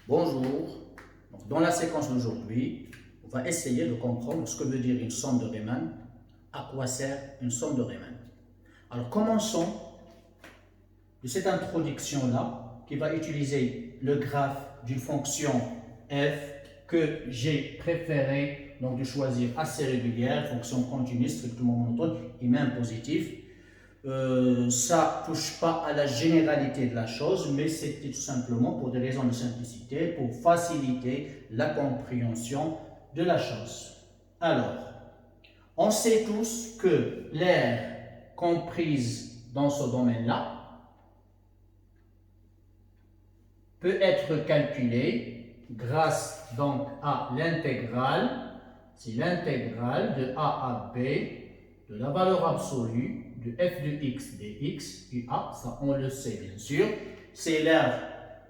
Bonjour. Donc, dans la séquence d'aujourd'hui, on va essayer de comprendre ce que veut dire une somme de Riemann, à quoi sert une somme de Riemann. Alors commençons de cette introduction-là qui va utiliser le graphe d'une fonction f que j'ai préféré donc de choisir assez régulière, fonction continue, strictement monotone et même positive. Ça ne touche pas à la généralité de la chose, mais c'était tout simplement pour des raisons de simplicité, pour faciliter la compréhension de la chose. Alors, on sait tous que l'aire comprise dans ce domaine-là peut être calculée grâce donc à l'intégrale, c'est l'intégrale de a à b de la valeur absolue de f de x dx, UA, ça on le sait bien sûr, c'est l'aire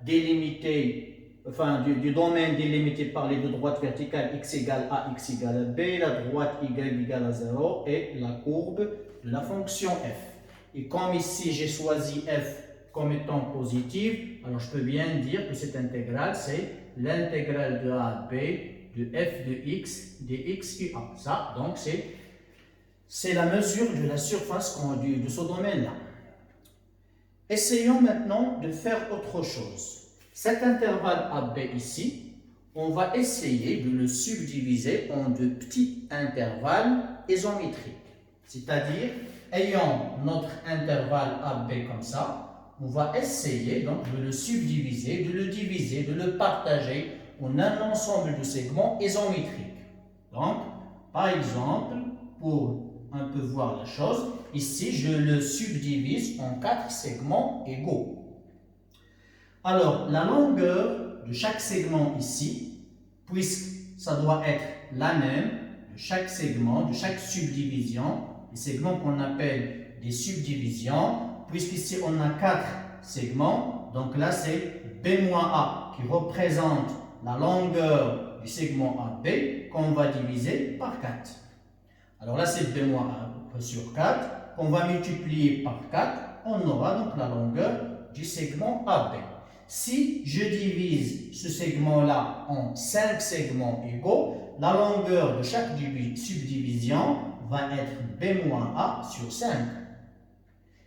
délimitée, enfin du domaine délimité par les deux droites verticales x égale a, x égale à b, la droite y égale à 0 et la courbe de la fonction f. Et comme ici j'ai choisi f comme étant positive, alors je peux bien dire que cette intégrale c'est l'intégrale de a à b de f de x dx UA. Ça donc c'est la mesure de la surface de ce domaine-là. Essayons maintenant de faire autre chose. Cet intervalle AB ici, on va essayer de le subdiviser en de petits intervalles isométriques. C'est-à-dire, ayant notre intervalle AB comme ça, on va essayer donc de le subdiviser, de le diviser, de le partager en un ensemble de segments isométriques. Donc, par exemple, pour un peu voir la chose, ici je le subdivise en 4 segments égaux. Alors la longueur de chaque segment ici, puisque ça doit être la même de chaque segment, de chaque subdivision, les segments qu'on appelle des subdivisions, puisqu'ici on a 4 segments, donc là c'est b-a qui représente la longueur du segment AB qu'on va diviser par 4. Alors là, c'est b-1 sur 4 qu'on va multiplier par 4. On aura donc la longueur du segment AB. Si je divise ce segment-là en 5 segments égaux, la longueur de chaque subdivision va être b-a sur 5.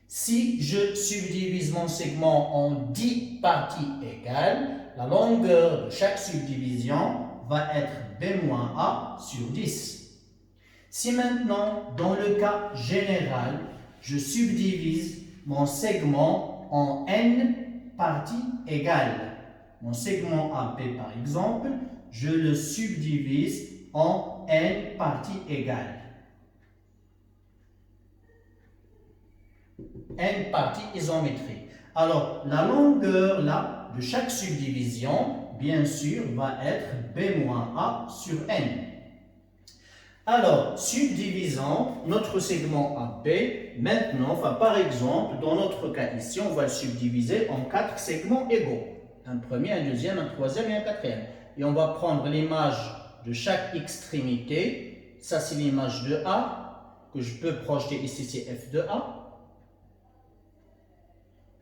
Si je subdivise mon segment en 10 parties égales, la longueur de chaque subdivision va être b-a sur 10. Si maintenant, dans le cas général, je subdivise mon segment en n parties égales, mon segment AB par exemple, je le subdivise en n parties égales. N parties isométriques. Alors, la longueur là, de chaque subdivision, bien sûr, va être b-a sur n. Alors, subdivisons notre segment AB. Maintenant, enfin, par exemple, dans notre cas ici, on va le subdiviser en 4 segments égaux. Un premier, un deuxième, un troisième et un quatrième. Et on va prendre l'image de chaque extrémité. Ça, c'est l'image de A, que je peux projeter ici, c'est f de A.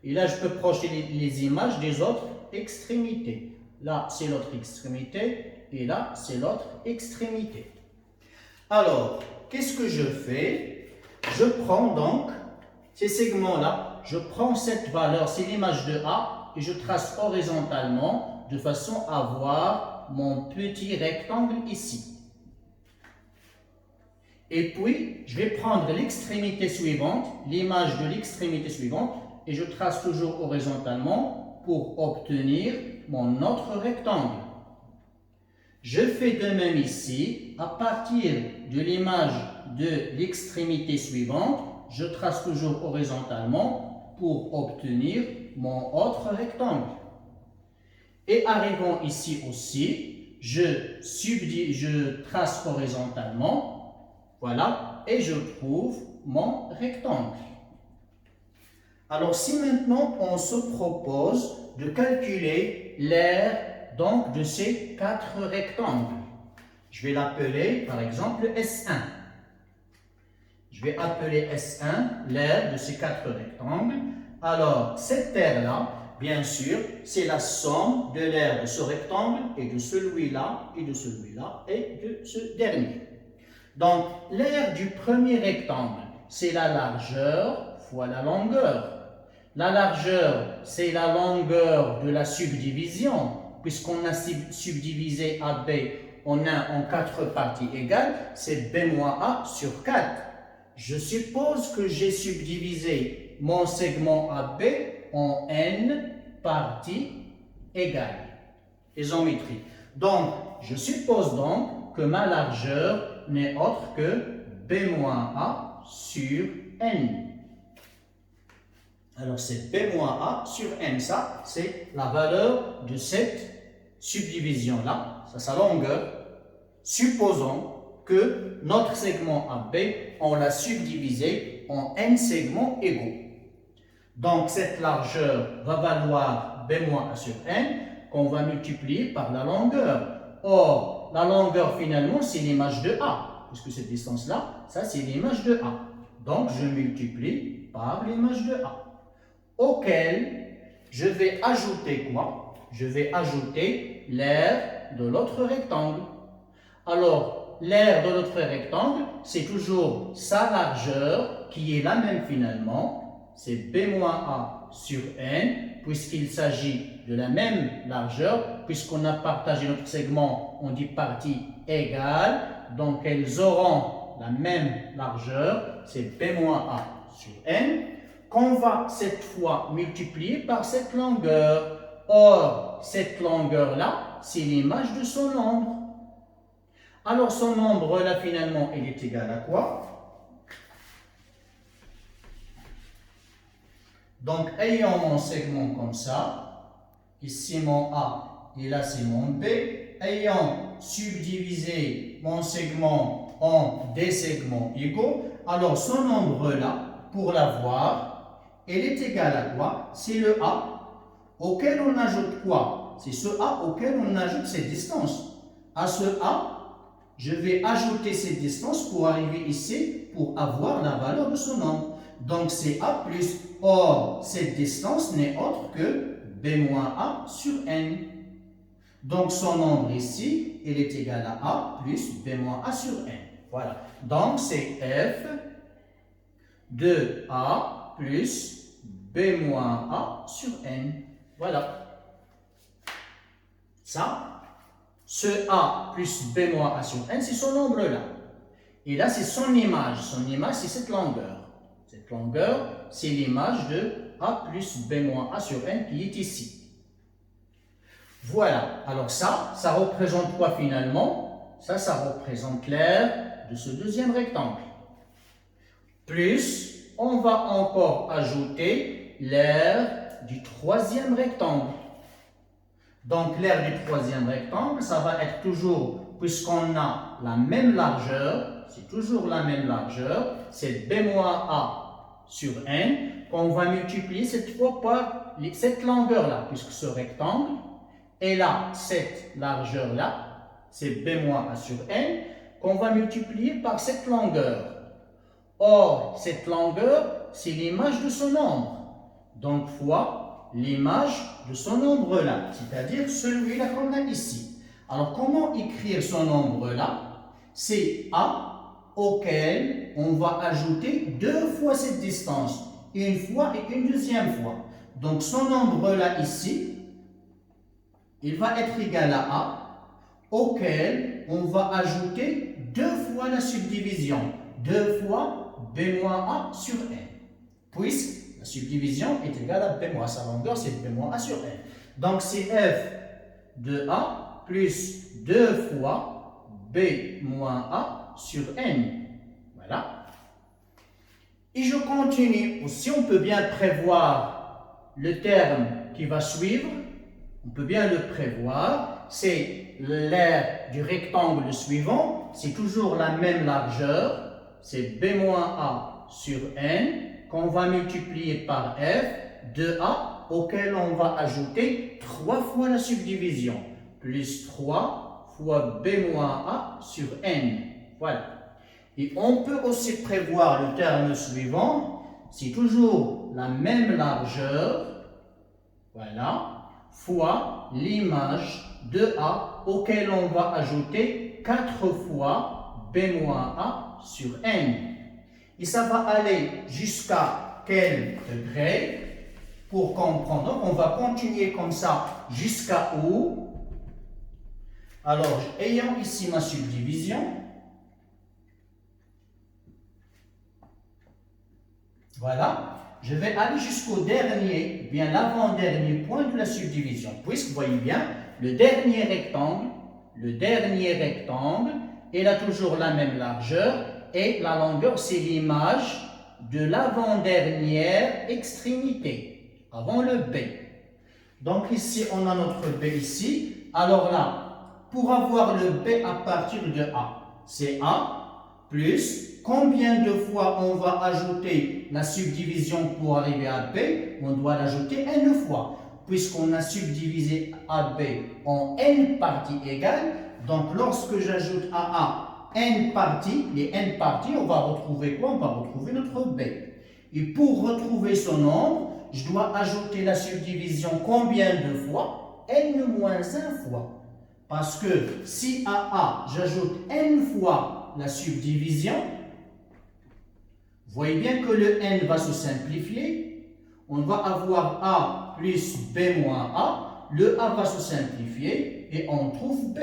Et là, je peux projeter les images des autres extrémités. Là, c'est l'autre extrémité. Et là, c'est l'autre extrémité. Alors, qu'est-ce que je fais? Je prends donc ces segments-là, je prends cette valeur, c'est l'image de A, et je trace horizontalement de façon à voir mon petit rectangle ici. Et puis, je vais prendre l'extrémité suivante, l'image de l'extrémité suivante, et je trace toujours horizontalement pour obtenir mon autre rectangle. Je fais de même ici, à partir de l'image de l'extrémité suivante, je trace toujours horizontalement pour obtenir mon autre rectangle. Et arrivant ici aussi, je trace horizontalement, voilà, et je trouve mon rectangle. Alors si maintenant on se propose de calculer l'aire donc de ces 4 rectangles, je vais l'appeler par exemple S1. Je vais appeler S1 l'aire de ces 4 rectangles. Alors cette aire-là bien sûr, c'est la somme de l'aire de ce rectangle et de celui-là, et de celui-là, et de ce dernier. Donc, l'aire du premier rectangle, c'est la largeur fois la longueur. La largeur, c'est la longueur de la subdivision, puisqu'on a subdivisé AB en 4 parties égales, c'est B moins A sur 4. Je suppose que j'ai subdivisé mon segment AB en N parties égales, isométriques. Donc, je suppose donc que ma largeur n'est autre que B moins A sur N. Alors, c'est B moins A sur N. Ça, c'est la valeur de cette subdivision-là. Ça, sa longueur. Supposons que notre segment AB, on l'a subdivisé en N segments égaux. Donc, cette largeur va valoir B moins A sur N, qu'on va multiplier par la longueur. Or, la longueur, finalement, c'est l'image de A. Puisque cette distance-là, ça, c'est l'image de A. Donc, je multiplie par l'image de A. Auquel je vais ajouter quoi? Je vais ajouter l'aire de l'autre rectangle. Alors, l'aire de l'autre rectangle, c'est toujours sa largeur qui est la même finalement. C'est B moins A sur N, puisqu'il s'agit de la même largeur, puisqu'on a partagé notre segment en 10 parties égales. Donc, elles auront la même largeur, c'est B moins A sur N, qu'on va cette fois multiplier par cette longueur. Or, cette longueur-là, c'est l'image de son nombre. Alors, son nombre, là, finalement, il est égal à quoi? Donc, ayant mon segment comme ça, ici mon A, et là, c'est mon B, ayant subdivisé mon segment en des segments égaux, alors, son nombre-là, pour l'avoir, elle est égale à quoi? C'est le A, auquel on ajoute quoi? C'est ce A auquel on ajoute cette distance. À ce A, je vais ajouter cette distance pour arriver ici, pour avoir la valeur de ce nombre. Donc, c'est A plus. Or, cette distance n'est autre que B moins A sur N. Donc, son nombre ici, il est égal à A plus B moins A sur N. Voilà. Donc, c'est F de A plus B moins A sur N. Voilà. Ça, ce A plus B moins A sur N, c'est son nombre-là. Et là, c'est son image. Son image, c'est cette longueur. Cette longueur, c'est l'image de A plus B moins A sur N qui est ici. Voilà. Alors ça représente quoi finalement? Ça représente l'aire de ce deuxième rectangle. Plus, on va encore ajouter l'aire du troisième rectangle. Donc, l'aire du troisième rectangle, ça va être toujours, puisqu'on a la même largeur, c'est toujours la même largeur, c'est B moins A sur N, qu'on va multiplier cette fois par cette longueur-là, puisque ce rectangle, et là, cette largeur-là, c'est B moins A sur N, qu'on va multiplier par cette longueur. Or, cette longueur, c'est l'image de son nombre. Donc, fois l'image de son nombre-là, c'est-à-dire celui-là qu'on a ici. Alors, comment écrire son nombre-là? C'est A auquel on va ajouter 2 fois cette distance, une fois et une deuxième fois. Donc, son nombre-là ici, il va être égal à A, auquel on va ajouter 2 fois la subdivision, 2 fois B moins A sur N, puisque la subdivision est égale à B moins A, sa longueur c'est B moins A sur N. Donc c'est F de A plus 2 fois B moins A sur N. Voilà. Et je continue. Aussi, on peut bien prévoir le terme qui va suivre. On peut bien le prévoir. C'est l'aire du rectangle suivant. C'est toujours la même largeur. C'est B moins A sur N qu'on va multiplier par F de A auquel on va ajouter 3 fois la subdivision. Plus 3 fois B moins A sur N. Voilà. Et on peut aussi prévoir le terme suivant. C'est toujours la même largeur. voilà, fois l'image de A auquel on va ajouter 4 fois B moins A sur N. Et ça va aller jusqu'à quel degré? Pour comprendre, donc on va continuer comme ça jusqu'à où? Alors, ayant ici ma subdivision, voilà, je vais aller jusqu'au dernier, bien l'avant-dernier point de la subdivision, puisque vous voyez bien, le dernier rectangle, il a toujours la même largeur, et la longueur, c'est l'image de l'avant-dernière extrémité, avant le B. Donc ici, on a notre B ici. Alors là, pour avoir le B à partir de A, c'est A plus combien de fois on va ajouter la subdivision pour arriver à B? On doit l'ajouter n fois. Puisqu'on a subdivisé AB en n parties égales, donc lorsque j'ajoute à A n parties, les n parties, on va retrouver quoi? On va retrouver notre B. Et pour retrouver ce nombre, je dois ajouter la subdivision combien de fois? N moins 1 fois. Parce que si à A, j'ajoute n fois la subdivision, vous voyez bien que le n va se simplifier. On va avoir A plus B moins A. Le A va se simplifier et on trouve B.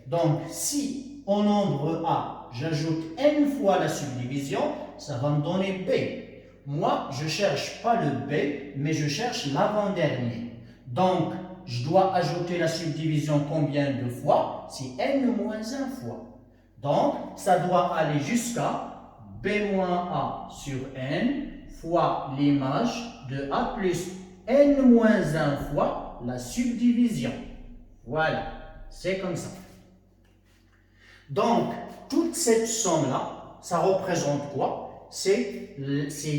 Donc, si au nombre A, j'ajoute n fois la subdivision, ça va me donner B. Moi, je ne cherche pas le B, mais je cherche l'avant-dernier. Donc, je dois ajouter la subdivision combien de fois? C'est n moins 1 fois. Donc, ça doit aller jusqu'à B moins A sur n fois l'image de A plus n moins 1 fois la subdivision. Voilà, c'est comme ça. Donc, toute cette somme-là, ça représente quoi? C'est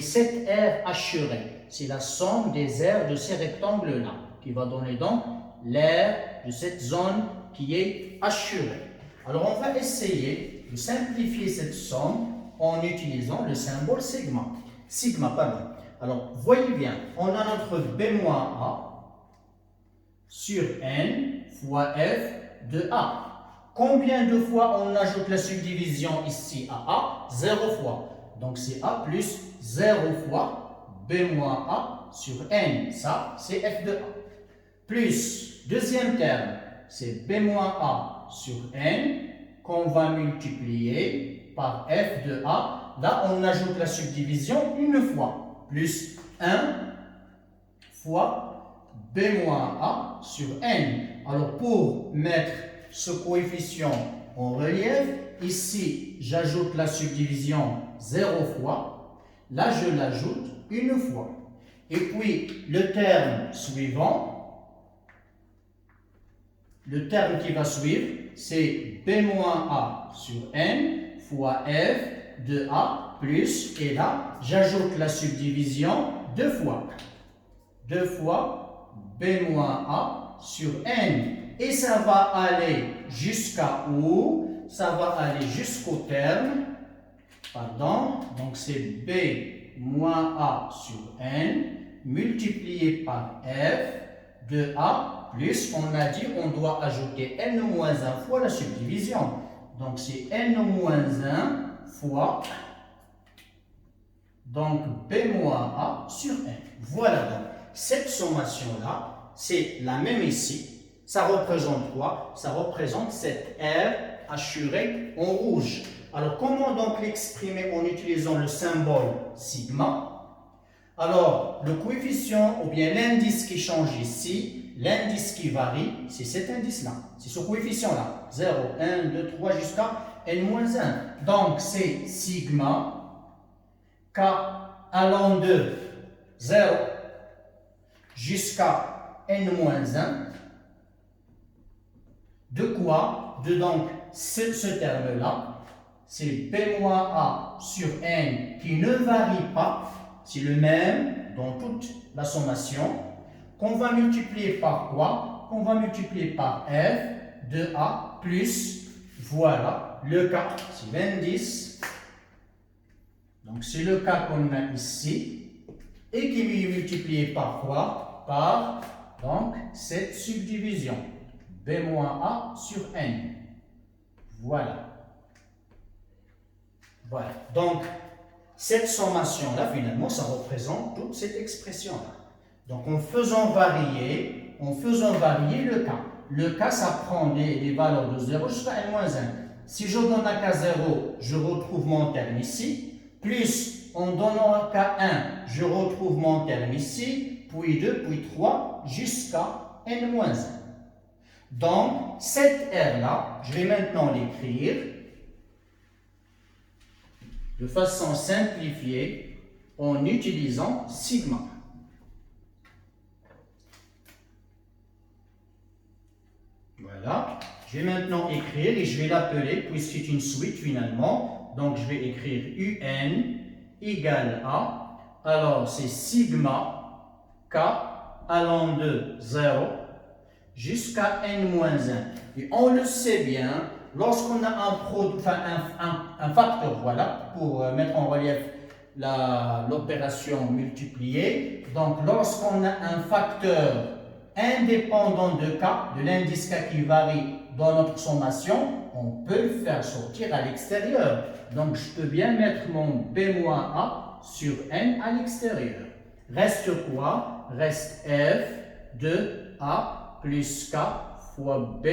cette aire assurée. C'est la somme des aires de ces rectangles-là, qui va donner donc l'aire de cette zone qui est assurée. Alors, on va essayer de simplifier cette somme en utilisant le symbole sigma. Sigma, pardon. Alors, voyez bien, on a notre B moins A sur N fois F de A. Combien de fois on ajoute la subdivision ici à A? 0 fois. Donc, c'est A plus 0 fois B moins A sur N. Ça, c'est F de A. Plus, deuxième terme, c'est B moins A sur N qu'on va multiplier par F de A. Là, on ajoute la subdivision une fois. Plus 1 fois B moins A sur N. Alors, pour mettre ce coefficient en relief, ici, j'ajoute la subdivision 0 fois. Là, je l'ajoute une fois. Et puis, le terme suivant, le terme qui va suivre, c'est B moins A sur N fois F de A plus, et là, j'ajoute la subdivision deux fois. 2 fois B moins A sur N. Et ça va aller jusqu'à où? Ça va aller jusqu'au terme, pardon, donc c'est B moins A sur N multiplié par F de A plus, on a dit, on doit ajouter N moins 1 fois la subdivision. Donc c'est N moins 1 fois, donc B moins A sur N. Voilà donc, cette sommation-là, c'est la même ici. Ça représente quoi? Ça représente cette aire assurée en rouge. Alors, comment donc l'exprimer en utilisant le symbole sigma? Alors, le coefficient ou bien l'indice qui change ici, l'indice qui varie, c'est cet indice-là. C'est ce coefficient-là. 0, 1, 2, 3 jusqu'à n-1. Donc, c'est sigma k allant de 0 jusqu'à n-1. De quoi? De donc ce terme-là, c'est B moins A sur N qui ne varie pas, c'est le même dans toute la sommation, qu'on va multiplier par quoi? Qu'on va multiplier par F de A plus, voilà, le cas, c'est l'indice, donc c'est le cas qu'on a ici, et qui est multiplié par quoi? Par Donc, cette subdivision, B-A sur N. Voilà. Voilà. Donc, cette sommation-là, finalement, ça représente toute cette expression-là. Donc, en faisant varier le cas. Le cas, ça prend les valeurs de 0 jusqu'à N-1. Si je donne un cas 0, je retrouve mon terme ici. Plus, en donnant un cas 1, je retrouve mon terme ici. Puis 2, puis 3, jusqu'à N-1. Donc, cette R-là, je vais maintenant l'écrire de façon simplifiée en utilisant sigma. Voilà. Je vais maintenant écrire et je vais l'appeler, puisque c'est une suite finalement. Donc, je vais écrire UN égale à, alors c'est sigma K allant de 0 jusqu'à N-1. Et on le sait bien, lorsqu'on a un facteur, voilà, pour mettre en relief l'opération multipliée. Donc, lorsqu'on a un facteur indépendant de K, de l'indice K qui varie dans notre sommation, on peut le faire sortir à l'extérieur. Donc, je peux bien mettre mon B-A sur N à l'extérieur. Reste quoi? Reste F de A plus K fois B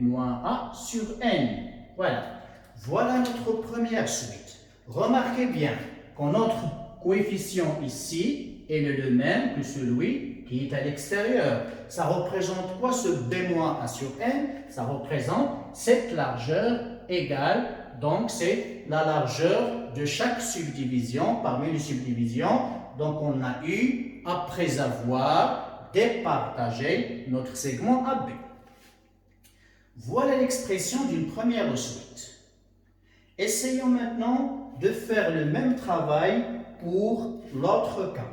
moins A sur N. Voilà. Voilà notre première suite. Remarquez bien que notre coefficient ici est le même que celui qui est à l'extérieur. Ça représente quoi ce B moins A sur N? Ça représente cette largeur égale, donc c'est la largeur de chaque subdivision parmi les subdivisions. Donc on a eu, après avoir départagé notre segment AB. Voilà l'expression d'une première suite. Essayons maintenant de faire le même travail pour l'autre cas.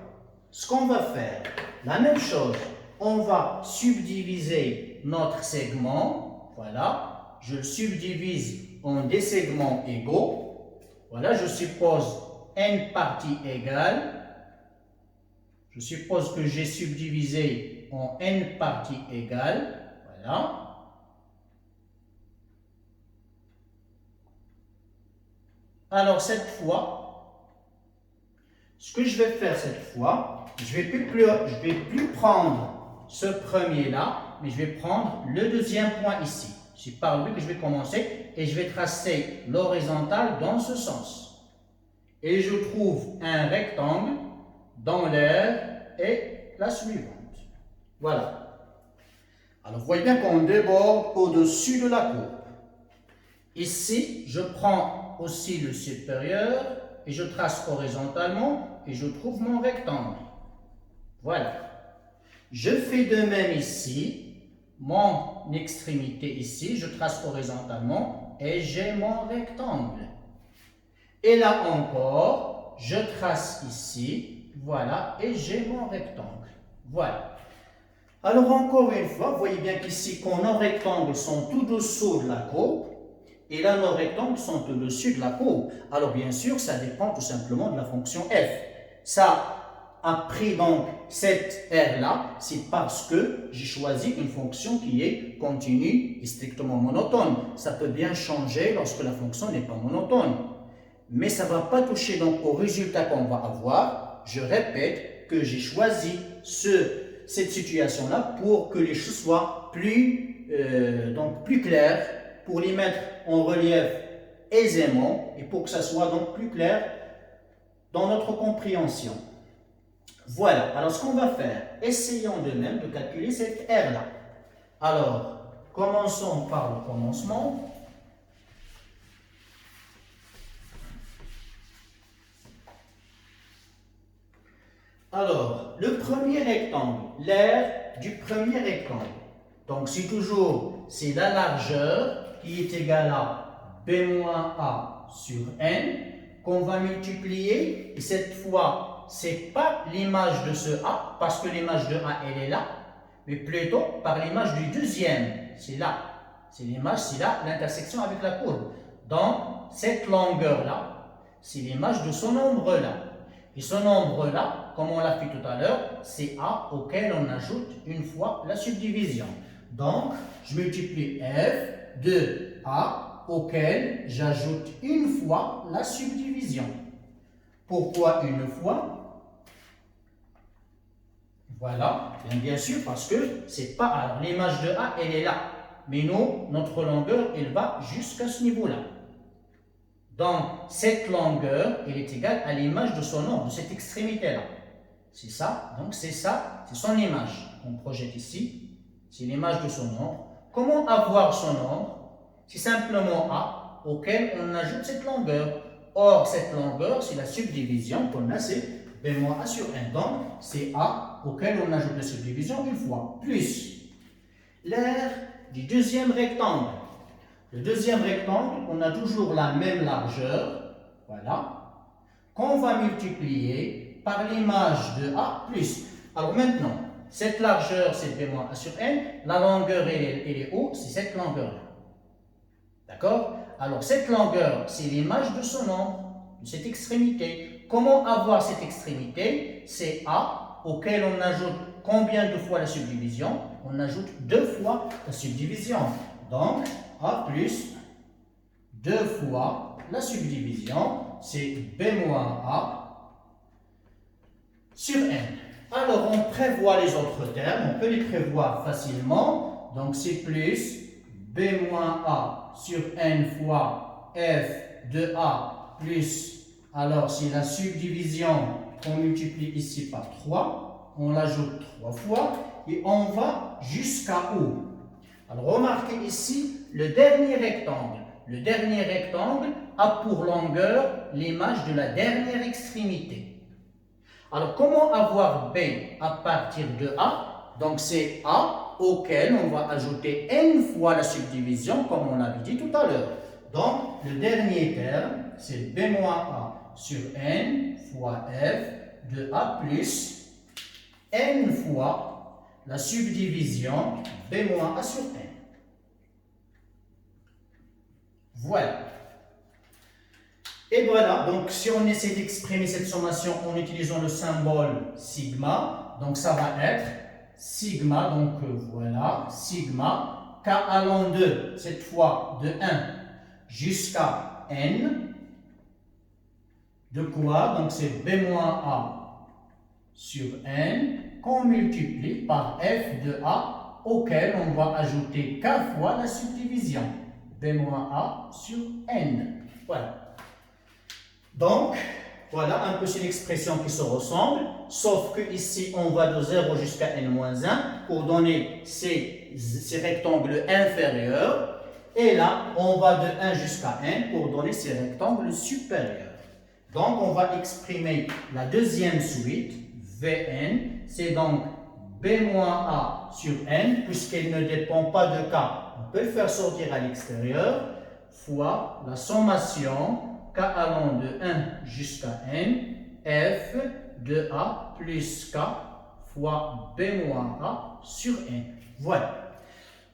Ce qu'on va faire, la même chose, on va subdiviser notre segment. Voilà, je le subdivise en des segments égaux. Voilà, je suppose n parties égales. Je suppose que j'ai subdivisé en n parties égales. Voilà. Alors, cette fois, ce que je vais faire cette fois, je vais plus prendre ce premier-là, mais je vais prendre le deuxième point ici. C'est par lui que je vais commencer et je vais tracer l'horizontale dans ce sens. Et je trouve un rectangle dans l'air et la suivante. Voilà. Alors, vous voyez bien qu'on déborde au-dessus de la courbe. Ici, je prends aussi le supérieur et je trace horizontalement et je trouve mon rectangle. Voilà. Je fais de même ici, mon extrémité ici, je trace horizontalement et j'ai mon rectangle. Et là encore, je trace ici, voilà, et j'ai mon rectangle. Voilà. Alors encore une fois, vous voyez bien qu'ici, quand nos rectangles sont tout dessous de la courbe, et là, nos rectangles sont au-dessus de la courbe. Alors, bien sûr, ça dépend tout simplement de la fonction f. Ça a pris donc cette r-là, c'est parce que j'ai choisi une fonction qui est continue et strictement monotone. Ça peut bien changer lorsque la fonction n'est pas monotone. Mais ça ne va pas toucher donc au résultat qu'on va avoir. Je répète que j'ai choisi cette situation-là pour que les choses soient plus claires, pour les mettre en relief aisément et pour que ça soit donc plus clair dans notre compréhension. Voilà, alors ce qu'on va faire, essayons de même de calculer cette R-là. Alors, commençons par le commencement. Alors, le premier rectangle, l'aire du premier rectangle. Donc, c'est la largeur qui est égale à B-A sur N qu'on va multiplier. Et cette fois, ce n'est pas l'image de ce A, parce que l'image de A, elle est là, mais plutôt par l'image du deuxième. C'est là. C'est là, l'intersection avec la courbe. Donc, cette longueur-là, c'est l'image de ce nombre-là. Et ce nombre-là, comme on l'a fait tout à l'heure, c'est A auquel on ajoute une fois la subdivision. Donc, je multiplie F de A auquel j'ajoute une fois la subdivision. Pourquoi une fois? Voilà, bien sûr, parce que c'est pas... Alors, l'image de A, elle est là. Mais nous, notre longueur, elle va jusqu'à ce niveau-là. Donc, cette longueur, elle est égale à l'image de son nombre, de cette extrémité-là. C'est ça, donc c'est ça, c'est son image. On projette ici, c'est l'image de son nombre. Comment avoir son nombre? C'est simplement A auquel on ajoute cette longueur. Or, cette longueur, c'est la subdivision qu'on a, c'est B moins A sur N. Donc, c'est A auquel on ajoute la subdivision une fois, plus l'aire du deuxième rectangle. Le deuxième rectangle, on a toujours la même largeur, voilà, qu'on va multiplier par l'image de A plus. Alors maintenant, cette largeur, c'est B moins A sur N, la longueur, elle est haut, c'est cette longueur-là. D'accord? Alors, cette longueur, c'est l'image de son nombre, de cette extrémité. Comment avoir cette extrémité? C'est A auquel on ajoute combien de fois la subdivision? On ajoute 2 fois la subdivision. Donc, A plus 2 fois la subdivision, c'est B moins A sur N. Alors, on prévoit les autres termes, on peut les prévoir facilement. Donc, c'est plus B moins A sur N fois F de A plus, alors c'est la subdivision qu'on multiplie ici par 3, on l'ajoute 3 fois et on va jusqu'à où? Alors, remarquez ici le dernier rectangle. Le dernier rectangle a pour longueur l'image de la dernière extrémité. Alors, comment avoir B à partir de A? Donc, c'est A auquel on va ajouter N fois la subdivision, comme on l'avait dit tout à l'heure. Donc, le dernier terme, c'est B moins A sur N fois F de A plus N fois la subdivision B moins A sur N. Voilà. Et voilà, donc si on essaie d'exprimer cette sommation en utilisant le symbole sigma, donc ça va être sigma, donc voilà, sigma, k allant de, cette fois de 1 jusqu'à n, de quoi? Donc c'est B moins A sur n, qu'on multiplie par f de A, auquel on va ajouter k fois la subdivision, B moins A sur n. Voilà. Donc, voilà un peu c'est l'expression qui se ressemble, sauf que ici on va de 0 jusqu'à n-1 pour donner ces rectangles inférieurs, et là on va de 1 jusqu'à n pour donner ces rectangles supérieurs. Donc on va exprimer la deuxième suite, Vn, c'est donc B moins A sur n, puisqu'elle ne dépend pas de k, on peut le faire sortir à l'extérieur, fois la sommation k allant de 1 jusqu'à n, f de A plus k fois B moins A sur n. Voilà.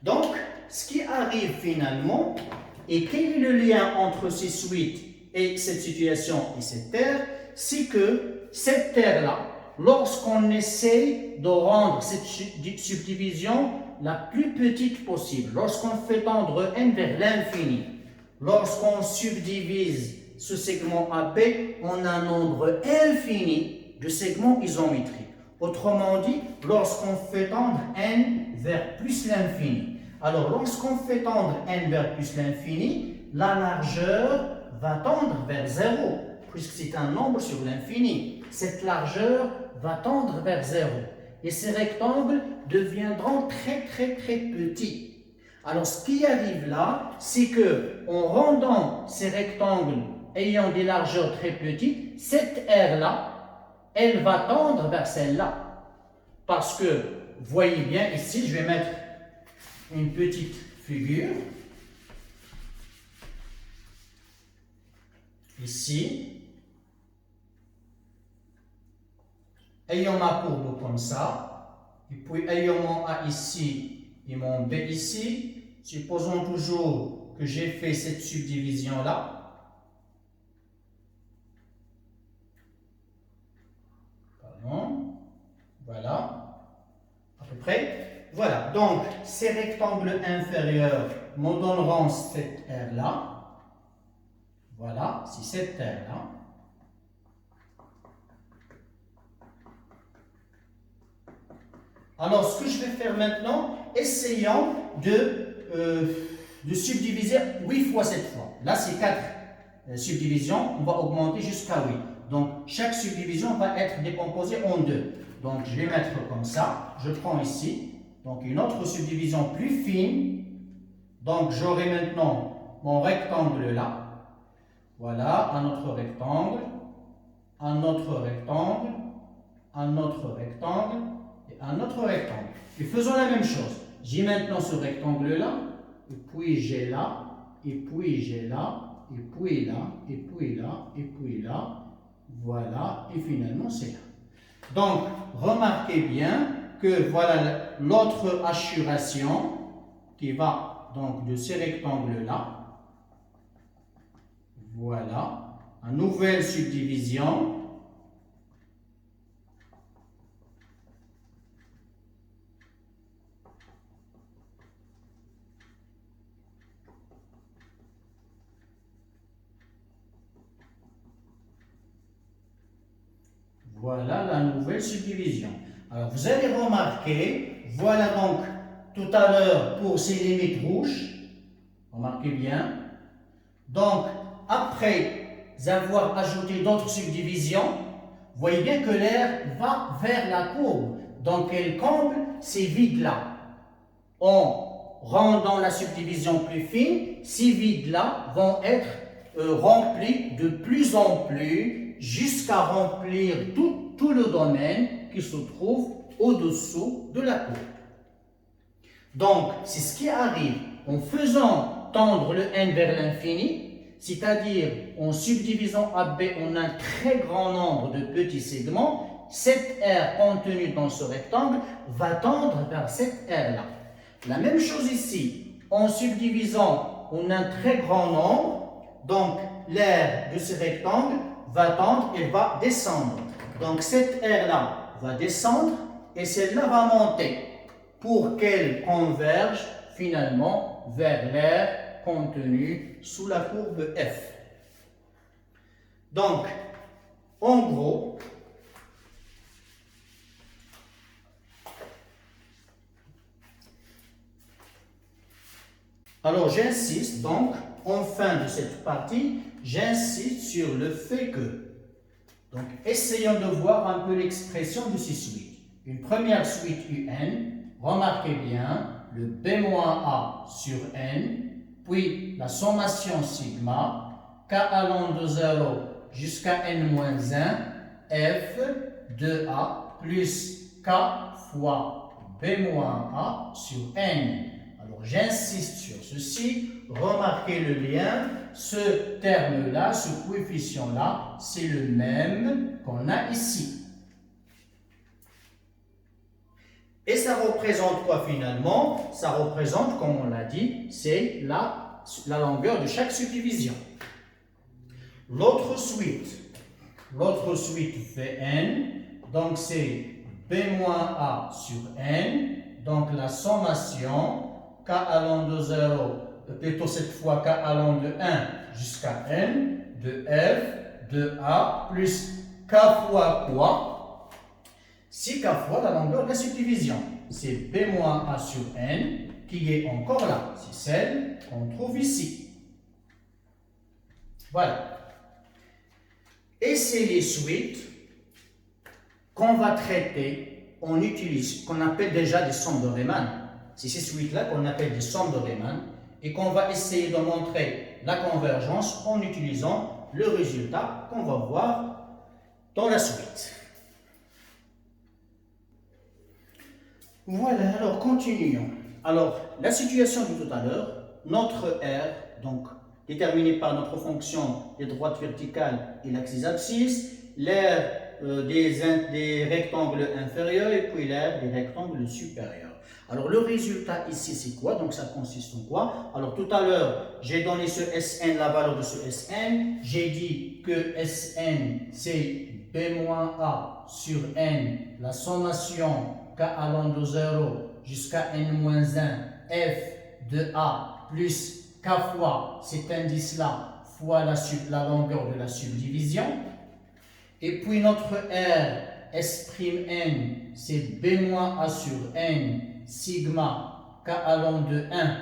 Donc, ce qui arrive finalement, et quel est le lien entre ces suites et cette situation et cette terre, c'est que cette terre-là, lorsqu'on essaie de rendre cette subdivision la plus petite possible, lorsqu'on fait tendre n vers l'infini, lorsqu'on subdivise ce segment AB, on a un nombre infini de segments isométriques. Autrement dit, lorsqu'on fait tendre n vers plus l'infini. Alors, lorsqu'on fait tendre n vers plus l'infini, la largeur va tendre vers 0, puisque c'est un nombre sur l'infini. Cette largeur va tendre vers 0. Et ces rectangles deviendront très petits. Alors, ce qui arrive là, c'est que en rendant ces rectangles ayant des largeurs très petites, cette aire-là, elle va tendre vers celle-là. Parce que, voyez bien ici, je vais mettre une petite figure. Ici. Ayant ma courbe comme ça, et puis ayant mon A ici et mon B ici, supposons toujours que j'ai fait cette subdivision-là. Pardon. donc ces rectangles inférieurs me donneront cette aire-là. Voilà, c'est cette aire-là. Alors, ce que je vais faire maintenant, essayons de subdiviser 8 fois cette fois. Là, c'est 4 subdivisions, on va augmenter jusqu'à 8. Donc, chaque subdivision va être décomposée en 2. Donc, je vais mettre comme ça. Je prends ici, donc une autre subdivision plus fine. Donc, j'aurai maintenant mon rectangle là. Voilà, un autre rectangle, un autre rectangle, un autre rectangle et un autre rectangle. Et faisons la même chose. J'ai maintenant ce rectangle là, et puis j'ai là, et puis j'ai là, et puis là, et puis là, et puis là. Voilà, et finalement c'est là. Donc, remarquez bien que voilà l'autre assuration qui va donc de ces rectangles-là. Voilà, une nouvelle subdivision. Voilà la nouvelle subdivision. Alors, vous allez remarquer, voilà donc tout à l'heure pour ces limites rouges. Remarquez bien. Donc, après avoir ajouté d'autres subdivisions, vous voyez bien que l'air va vers la courbe. Donc, elle comble ces vides-là. En rendant la subdivision plus fine, ces vides-là vont être remplis de plus en plus jusqu'à remplir tout le domaine qui se trouve au-dessous de la courbe. Donc, c'est ce qui arrive en faisant tendre le n vers l'infini, c'est-à-dire en subdivisant AB en un très grand nombre de petits segments, cette aire contenue dans ce rectangle va tendre vers cette aire-là. La même chose ici, en subdivisant en un très grand nombre, donc l'aire de ce rectangle va tendre et va descendre. Donc cette aire-là va descendre et celle-là va monter pour qu'elle converge finalement vers l'aire contenue sous la courbe F. Donc, en gros, alors j'insiste donc, en fin de cette partie, j'insiste sur le fait que, donc essayons de voir un peu l'expression de ces suites. Une première suite UN, remarquez bien le B-A sur N, puis la sommation sigma, K allant de 0 jusqu'à N-1, F de A plus K fois B-A sur N. Alors j'insiste sur ceci, remarquez le lien, ce terme-là, ce coefficient-là, c'est le même qu'on a ici. Et ça représente quoi finalement? Ça représente, comme on l'a dit, c'est la longueur de chaque subdivision. L'autre suite Vn, donc c'est B-A sur N, donc la sommation K allant de 0, plutôt cette fois K allant de 1 jusqu'à N, de F, de A, plus K fois quoi? C'est K fois la longueur de la subdivision. C'est B-A sur N qui est encore là. C'est celle qu'on trouve ici. Voilà. Et c'est les suites qu'on va traiter, on utilise, qu'on appelle déjà des sommes de Riemann. C'est ces suites-là qu'on appelle des sommes de Riemann et qu'on va essayer de montrer la convergence en utilisant le résultat qu'on va voir dans la suite. Voilà, alors continuons. Alors, la situation de tout à l'heure, notre R, donc déterminée par notre fonction des droites verticales et l'axe abscisse, l'aire des rectangles inférieurs et puis l'aire des rectangles supérieurs. Alors, le résultat ici, c'est quoi? Donc, ça consiste en quoi? Alors, tout à l'heure, j'ai donné ce Sn, la valeur de ce Sn. J'ai dit que Sn, c'est B-A sur N, la sommation K allant de 0 jusqu'à n-1 f de A plus k fois cet indice-là fois la longueur de la subdivision. Et puis notre R, S'(n), c'est B-A sur n sigma k allant de 1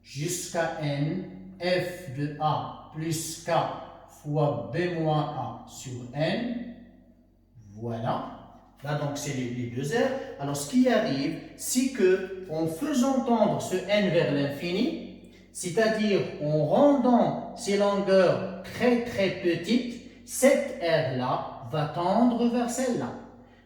jusqu'à n f de A plus k fois B-A sur n. Voilà. Là, donc, c'est les deux R. Alors, ce qui arrive, c'est que en faisant tendre ce n vers l'infini, c'est-à-dire en rendant ces longueurs très très petites, cette R-là va tendre vers celle-là.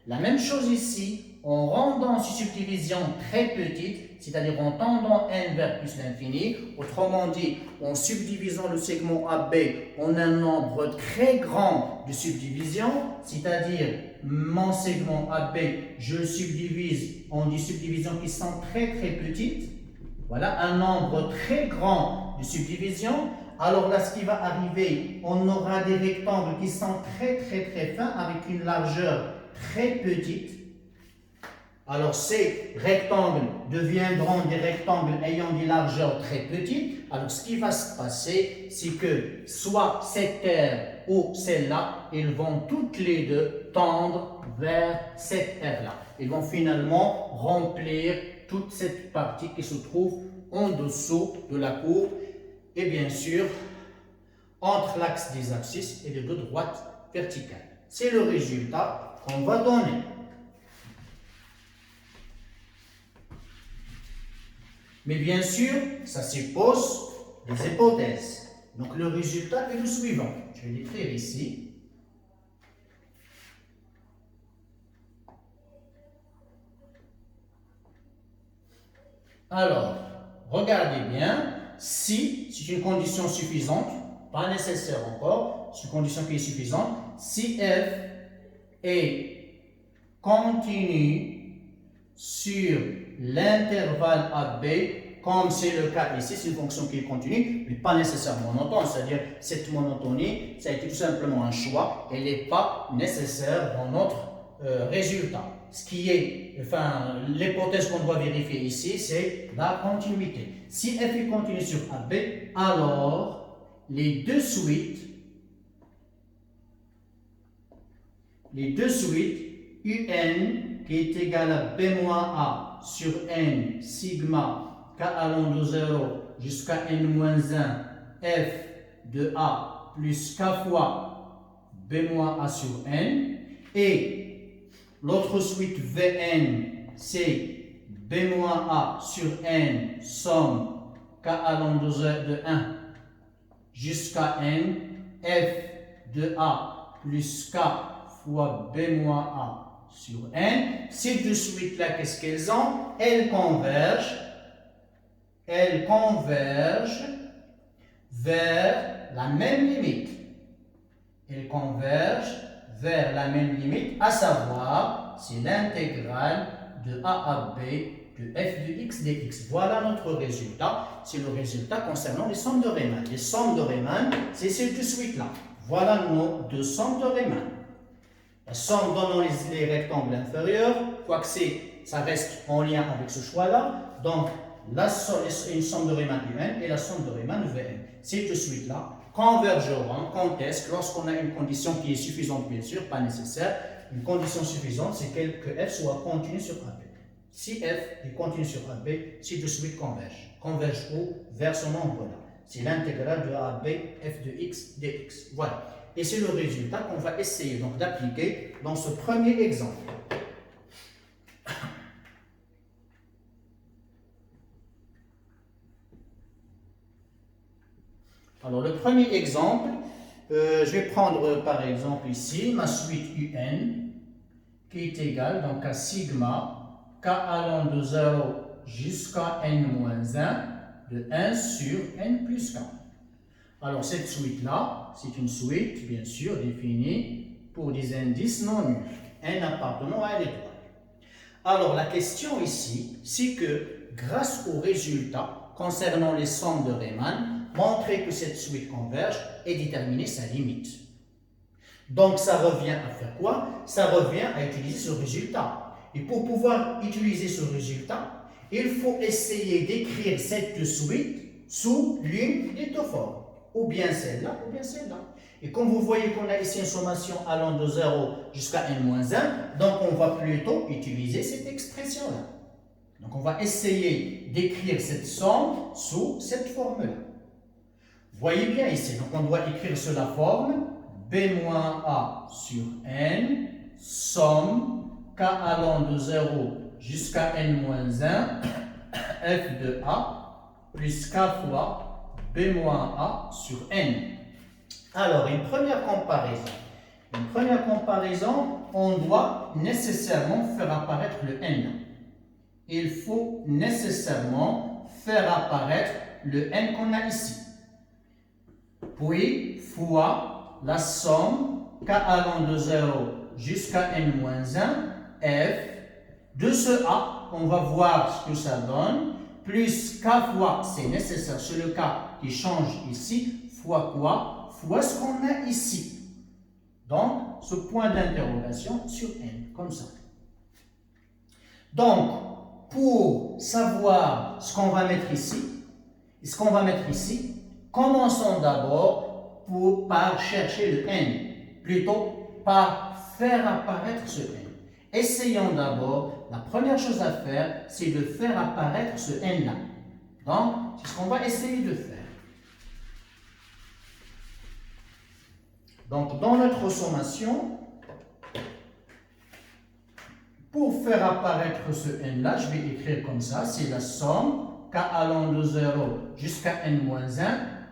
La même chose ici, en rendant ces subdivisions très petites, c'est-à-dire en tendant n vers plus l'infini, autrement dit, en subdivisant le segment AB en un nombre très grand de subdivisions, c'est-à-dire mon segment AB, je le subdivise en des subdivisions qui sont très très petites, voilà, un nombre très grand de subdivisions. Alors là, ce qui va arriver, on aura des rectangles qui sont très très très fins avec une largeur très petite. Alors ces rectangles deviendront des rectangles ayant des largeurs très petites. Alors ce qui va se passer, c'est que soit cette R ou celle-là, ils vont toutes les deux tendre vers cette R-là. Ils vont finalement remplir toute cette partie qui se trouve en dessous de la courbe et bien sûr entre l'axe des abscisses et les deux droites verticales. C'est le résultat qu'on va donner. Mais bien sûr, ça suppose des hypothèses. Donc le résultat est le suivant. Je vais l'écrire ici. Alors, regardez bien, si c'est une condition suffisante, pas nécessaire encore, c'est une condition qui est suffisante, si f est continu sur l'intervalle AB, comme c'est le cas ici, c'est une fonction qui est continue, mais pas nécessairement monotone, c'est-à-dire cette monotonie, ça a été tout simplement un choix, elle n'est pas nécessaire dans notre résultat. Ce qui est, enfin, l'hypothèse qu'on doit vérifier ici, c'est la continuité. Si f est continu sur AB, alors les deux suites, UN qui est égal à B-A sur n sigma k allant de 0 jusqu'à n-1 f de A plus k fois B-A sur n, et l'autre suite Vn, c'est B-A sur n somme k allant de 1 jusqu'à n f de A plus k fois B-A sur n. Ces deux suites-là, qu'est-ce qu'elles ont? Elles convergent vers la même limite. Elles convergent vers la même limite, à savoir, c'est l'intégrale de A à B de f de x dx. Voilà notre résultat. C'est le résultat concernant les sommes de Riemann. Les sommes de Riemann, c'est ces deux suites-là. Voilà nos deux sommes de Riemann. La somme donnant les rectangles inférieurs, quoique ça reste en lien avec ce choix-là, donc une somme de Riemann UN et la somme de Riemann Vn. Ces deux suites-là convergeront quand est-ce que lorsqu'on a une condition qui est suffisante, bien sûr, pas nécessaire, une condition suffisante, c'est que f soit continu sur AB. Si f est continu sur AB, ces deux suites convergent. Convergent où? Vers ce nombre-là. C'est l'intégrale de AB f de x dx. Voilà. Et c'est le résultat qu'on va essayer donc d'appliquer dans ce premier exemple. Alors le premier exemple, je vais prendre par exemple ici ma suite UN qui est égale donc à sigma k allant de 0 jusqu'à n-1 de 1 sur n plus k. Alors cette suite-là, c'est une suite bien sûr définie pour des indices non nuls, n appartenant à l'étoile. Alors la question ici, c'est que grâce au résultat concernant les sommes de Riemann, montrer que cette suite converge et déterminer sa limite. Donc ça revient à faire quoi? Ça revient à utiliser ce résultat. Et pour pouvoir utiliser ce résultat, il faut essayer d'écrire cette suite sous l'une des deux formes. Ou bien celle-là, ou bien celle-là. Et comme vous voyez qu'on a ici une sommation allant de 0 jusqu'à n-1, donc on va plutôt utiliser cette expression-là. Donc on va essayer d'écrire cette somme sous cette forme-là. Voyez bien ici, donc on doit écrire sous la forme b-a sur n, somme k allant de 0 jusqu'à n-1, f de a, plus k fois b-a sur n. Alors, une première comparaison, on doit nécessairement faire apparaître le n. Il faut nécessairement faire apparaître le n qu'on a ici. Puis, fois la somme k allant de 0 jusqu'à n-1, f de ce a, on va voir ce que ça donne, plus k fois, c'est nécessaire, c'est le cas qui change ici, fois quoi? Fois ce qu'on a ici. Donc, ce point d'interrogation sur n, comme ça. Donc, pour savoir ce qu'on va mettre ici, commençons d'abord par chercher le n, plutôt par faire apparaître ce n. Essayons d'abord, la première chose à faire, c'est de faire apparaître ce n-là. Donc, c'est ce qu'on va essayer de faire. Donc, dans notre sommation, pour faire apparaître ce n-là, je vais écrire comme ça, c'est la somme k allant de 0 jusqu'à n-1,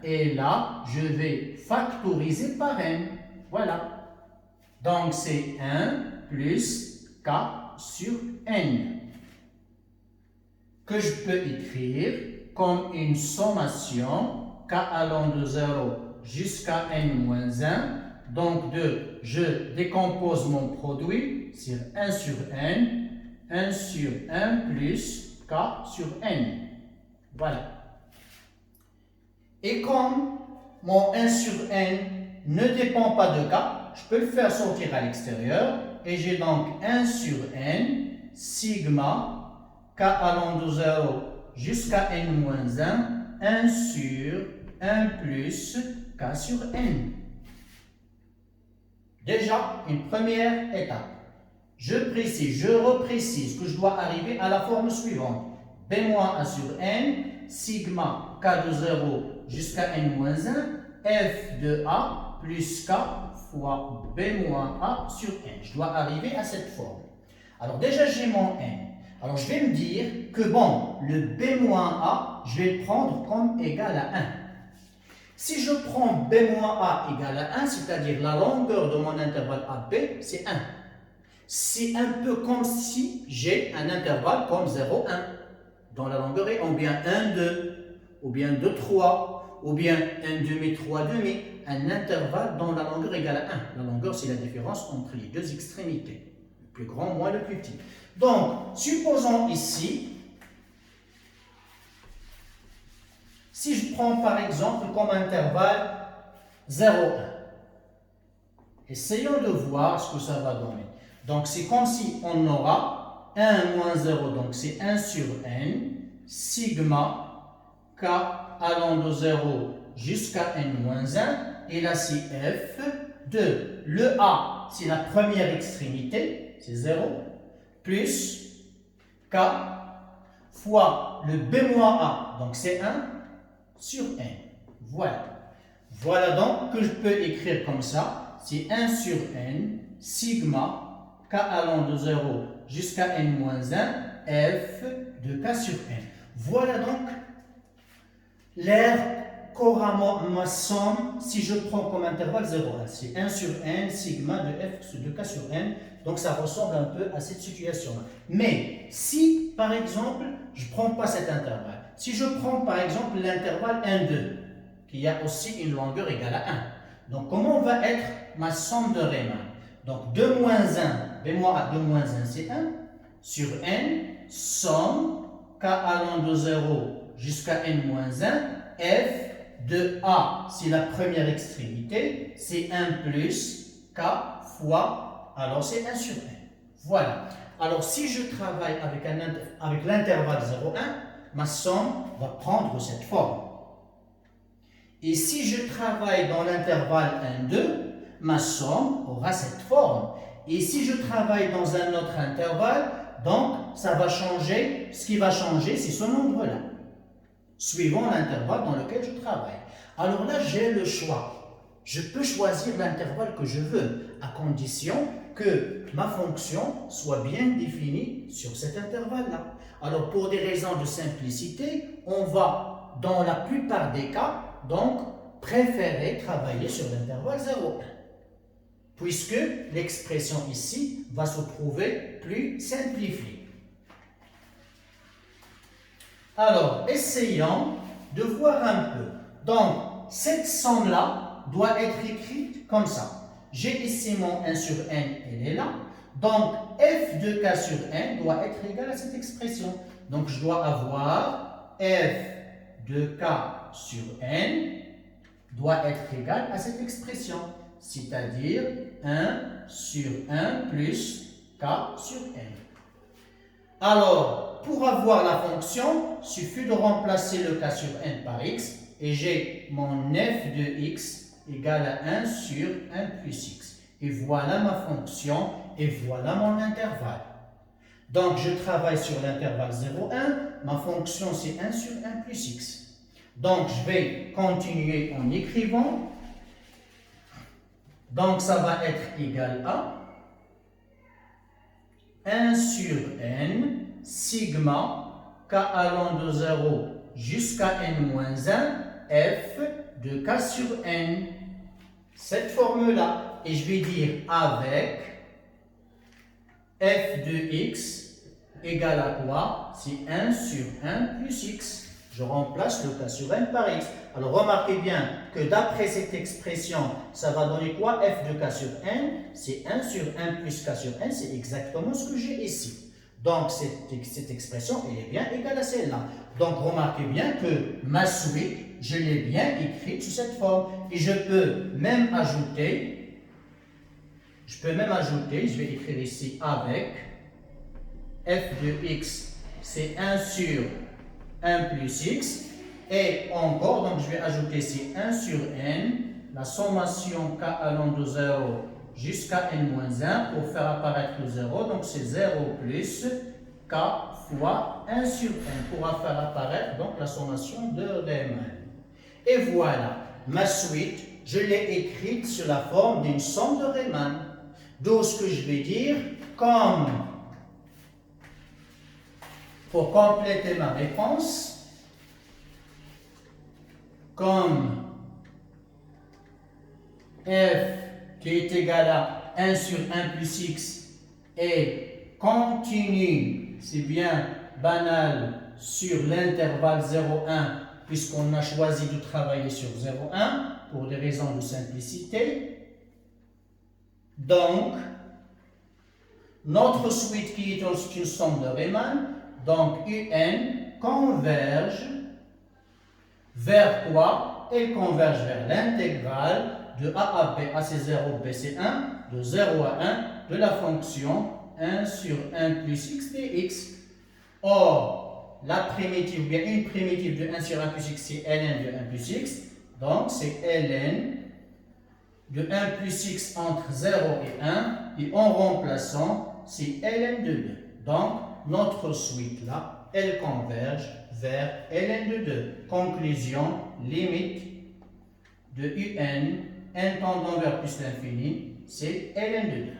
et là, je vais factoriser par n. Voilà. Donc, c'est 1 plus k sur n, que je peux écrire comme une sommation k allant de 0 jusqu'à n-1. Donc, je décompose mon produit sur 1 sur n, 1 sur 1 plus k sur n. Voilà. Et comme mon 1 sur n ne dépend pas de k, je peux le faire sortir à l'extérieur. Et j'ai donc 1 sur n, sigma, k allant de 0 jusqu'à n-1, 1 sur 1 plus k sur n. Déjà, une première étape. Je reprécise que je dois arriver à la forme suivante. B-A sur n, sigma k de 0 jusqu'à n-1, f de a plus k fois b-a sur n. Je dois arriver à cette forme. Alors déjà, j'ai mon n. Alors je vais me dire que bon, le b-a, je vais le prendre comme égal à 1. Si je prends b-a égale à 1, c'est-à-dire la longueur de mon intervalle AB, c'est 1. C'est un peu comme si j'ai un intervalle comme 0, 1. Dans la longueur est ou bien 1, 2, ou bien 2, 3, ou bien 1 demi, 3 demi. Un intervalle dont la longueur égale à 1. La longueur, c'est la différence entre les deux extrémités. Le plus grand moins le plus petit. Donc, supposons ici, si je prends par exemple comme intervalle 0, 1, essayons de voir ce que ça va donner. Donc c'est comme si on aura 1 moins 0, donc c'est 1 sur n, sigma k allant de 0 jusqu'à n moins 1, et là c'est f de le a, c'est la première extrémité, c'est 0, plus k fois le b moins a, donc c'est 1, sur n. Voilà. Voilà donc que je peux écrire comme ça. C'est 1 sur n, sigma, k allant de 0 jusqu'à n moins 1, f de k sur n. Voilà donc l'air qu'aura ma somme si je prends comme intervalle 0, 1. C'est 1 sur n, sigma de f de k sur n. Donc ça ressemble un peu à cette situation-là. Mais si, par exemple, je ne prends pas cet intervalle, si je prends par exemple l'intervalle 1, 2, qui a aussi une longueur égale à 1, donc comment va être ma somme de Riemann? Donc 2 moins 1, b-a 2 moins 1, c'est 1, sur n, somme, k allant de 0 jusqu'à n moins 1, f de a, c'est la première extrémité, c'est 1 plus k fois, alors c'est 1 sur n. Voilà. Alors, si je travaille avec l'intervalle 0,1, ma somme va prendre cette forme. Et si je travaille dans l'intervalle 1, 2, ma somme aura cette forme. Et si je travaille dans un autre intervalle, donc ça va changer. Ce qui va changer, c'est ce nombre-là, suivant l'intervalle dans lequel je travaille. Alors là, j'ai le choix. Je peux choisir l'intervalle que je veux, à condition que ma fonction soit bien définie sur cet intervalle-là. Alors, pour des raisons de simplicité, on va, dans la plupart des cas, donc, préférer travailler sur l'intervalle 0,1, puisque l'expression ici va se trouver plus simplifiée. Alors, essayons de voir un peu. Donc, cette somme-là doit être écrite comme ça. J'ai ici mon 1 sur n, elle est là. Donc, f de k sur n doit être égal à cette expression. Donc, je dois avoir f de k sur n doit être égal à cette expression, c'est-à-dire 1 sur 1 plus k sur n. Alors, pour avoir la fonction, il suffit de remplacer le k sur n par x, et j'ai mon f de x égale à 1 sur 1 plus x. Et voilà ma fonction, et voilà mon intervalle. Donc, je travaille sur l'intervalle 0,1, ma fonction c'est 1 sur 1 plus x. Donc, je vais continuer en écrivant. Donc, ça va être égal à 1 sur n sigma k allant de 0 jusqu'à n-1 f de k sur n. Cette forme-là. Et je vais dire avec f de x égale à quoi? C'est 1 sur 1 plus x. Je remplace le k sur n par x. Alors, remarquez bien que d'après cette expression, ça va donner quoi? F de k sur n, c'est 1 sur 1 plus k sur n, c'est exactement ce que j'ai ici. Donc, cette expression, elle est bien égale à celle-là. Donc, remarquez bien que ma suite, je l'ai bien écrite sous cette forme. Et je peux même ajouter, je vais écrire ici avec f de x, c'est 1 sur 1 plus x, et encore, donc je vais ajouter ici 1 sur n, la sommation k allant de 0 jusqu'à n-1 pour faire apparaître le 0, donc c'est 0 plus k fois 1 sur n pour faire apparaître donc la sommation de Riemann. Et voilà, ma suite, je l'ai écrite sous la forme d'une somme de Riemann. D'où ce que je vais dire, comme pour compléter ma réponse, comme f qui est égal à 1 sur 1 plus x est continu, c'est bien banal, sur l'intervalle 0,1 puisqu'on a choisi de travailler sur 0,1 pour des raisons de simplicité. Donc, notre suite qui est une somme de Riemann, donc UN converge vers quoi? Elle converge vers l'intégrale de A à B, A c'est 0, B c'est 1, de 0 à 1 de la fonction 1 sur 1 plus x dx. Or, la primitive, bien une primitive de 1 sur 1 plus x, c'est ln de 1 plus x. Donc, c'est ln de 1 plus x entre 0 et 1. Et en remplaçant, c'est ln de 2. Donc, notre suite là, elle converge vers ln de 2. Conclusion, limite de un, n tendant vers plus l'infini, c'est ln de 2.